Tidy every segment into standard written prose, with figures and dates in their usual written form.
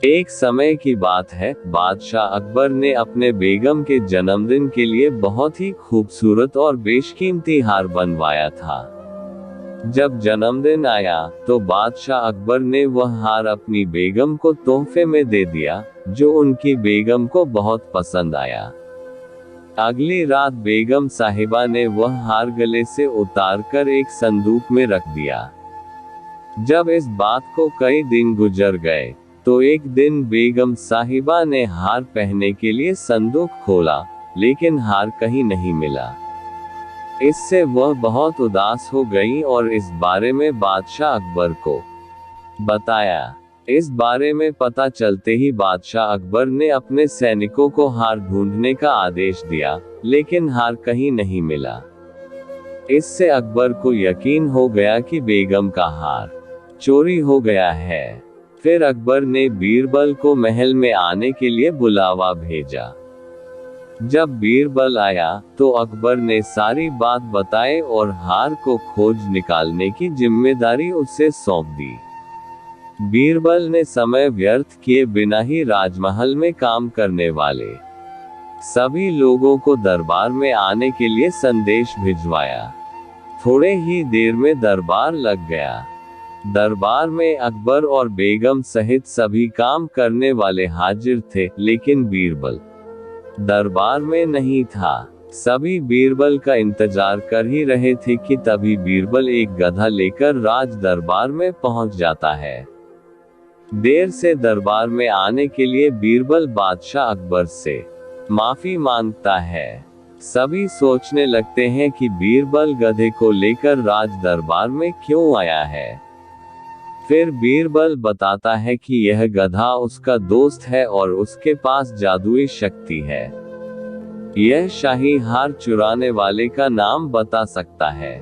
एक समय की बात है, बादशाह अकबर ने अपने बेगम के जन्मदिन के लिए बहुत ही खूबसूरत और बेशकीमती हार बनवाया था। जब जन्मदिन आया, तो बादशाह अकबर ने वह हार अपनी बेगम को तोहफे में दे दिया, जो उनकी बेगम को बहुत पसंद आया। अगली रात बेगम साहिबा ने वह हार गले से उतारकर एक संदूक में रख दिया। जब इस बात को कई दिन गुजर गए, तो एक दिन बेगम साहिबा ने हार पहनने के लिए संदूक खोला, लेकिन हार कहीं नहीं मिला। इससे वह बहुत उदास हो गई और इस बारे में बादशाह अकबर को बताया। इस बारे में पता चलते ही बादशाह अकबर ने अपने सैनिकों को हार ढूंढने का आदेश दिया, लेकिन हार कहीं नहीं मिला। इससे अकबर को यकीन हो गया कि बेगम का हार चोरी हो गया है। फिर अकबर ने बीरबल को महल में आने के लिए बुलावा भेजा। जब बीरबल आया, तो अकबर ने सारी बात बताई और हार को खोज निकालने की जिम्मेदारी उसे सौंप दी। बीरबल ने समय व्यर्थ किए बिना ही राजमहल में काम करने वाले सभी लोगों को दरबार में आने के लिए संदेश भिजवाया। थोड़े ही देर में दरबार लग गया। दरबार में अकबर और बेगम सहित सभी काम करने वाले हाजिर थे, लेकिन बीरबल दरबार में नहीं था। सभी बीरबल का इंतजार कर ही रहे थे कि तभी बीरबल एक गधा लेकर राज दरबार में पहुंच जाता है। देर से दरबार में आने के लिए बीरबल बादशाह अकबर से माफी मांगता है। सभी सोचने लगते हैं कि बीरबल गधे को लेकर राज दरबार में क्यों आया है। फिर बीरबल बताता है कि यह गधा उसका दोस्त है और उसके पास जादुई शक्ति है। यह शाही हार चुराने वाले का नाम बता सकता है।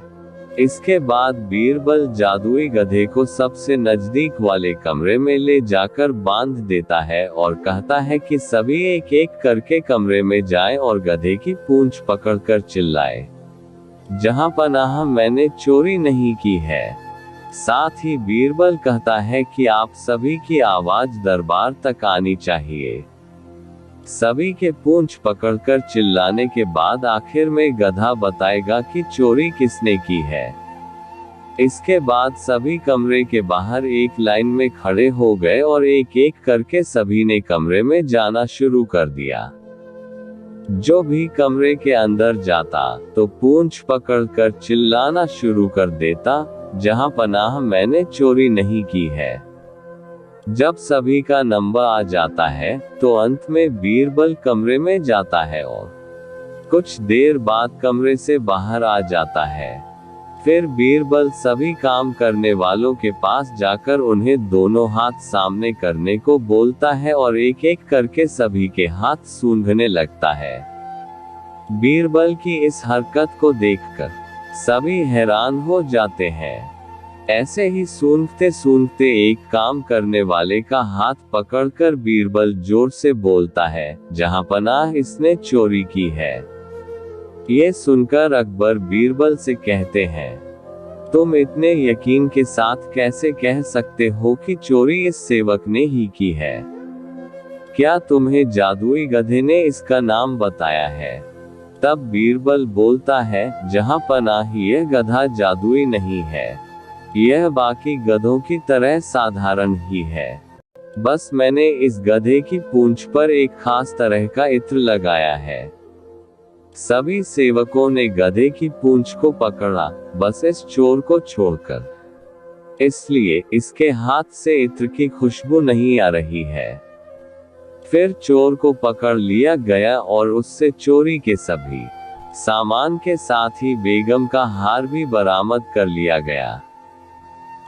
इसके बाद बीरबल जादुई गधे को सबसे नजदीक वाले कमरे में ले जाकर बांध देता है और कहता है कि सभी एक एक करके कमरे में जाएं और गधे की पूंछ पकड़कर चिल्लाए, जहां पनाह मैंने चोरी नहीं की है। साथ ही बीरबल कहता है कि आप सभी की आवाज दरबार तक आनी चाहिए। सभी के पूंछ पकड़कर चिल्लाने के बाद आखिर में गधा बताएगा कि चोरी किसने की है। इसके बाद सभी कमरे के बाहर एक लाइन में खड़े हो गए और एक एक करके सभी ने कमरे में जाना शुरू कर दिया। जो भी कमरे के अंदर जाता, तो पूंछ पकड़कर चिल्लाना शुरू कर देता, जहां पनाह मैंने चोरी नहीं की है। जब सभी का नंबर आ जाता है, तो अंत में बीरबल कमरे में जाता है और कुछ देर बाद कमरे से बाहर आ जाता है। फिर बीरबल सभी काम करने वालों के पास जाकर उन्हें दोनों हाथ सामने करने को बोलता है और एक एक करके सभी के हाथ सूंघने लगता है। बीरबल की इस हरकत को देखकर सभी हैरान हो जाते हैं। ऐसे ही सूंघते सूंघते एक काम करने वाले का हाथ पकड़कर बीरबल जोर से बोलता है, जहां पनाह इसने चोरी की है। ये सुनकर अकबर बीरबल से कहते हैं, तुम इतने यकीन के साथ कैसे कह सकते हो कि चोरी इस सेवक ने ही की है? क्या तुम्हें जादुई गधे ने इसका नाम बताया है? तब बीरबल बोलता है, जहां पनाह यह गधा जादुई नहीं है, यह बाकी गधों की तरह साधारण ही है। बस मैंने इस गधे की पूंछ पर एक खास तरह का इत्र लगाया है। सभी सेवकों ने गधे की पूंछ को पकड़ा, बस इस चोर को छोड़कर। इसलिए इसके हाथ से इत्र की खुशबू नहीं आ रही है। फिर चोर को पकड़ लिया गया और उससे चोरी के सभी सामान के साथ ही बेगम का हार भी बरामद कर लिया गया।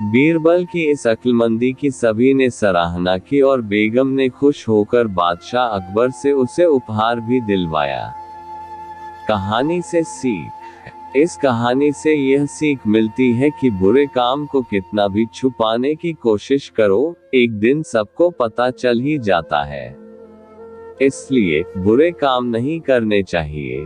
बीरबल की इस अक्लमंदी की सभी ने सराहना की और बेगम ने खुश होकर बादशाह अकबर से उसे उपहार भी दिलवाया। कहानी से सीख। इस कहानी से यह सीख मिलती है कि बुरे काम को कितना भी छुपाने की कोशिश करो, एक दिन सबको पता चल ही जाता है। इसलिए बुरे काम नहीं करने चाहिए।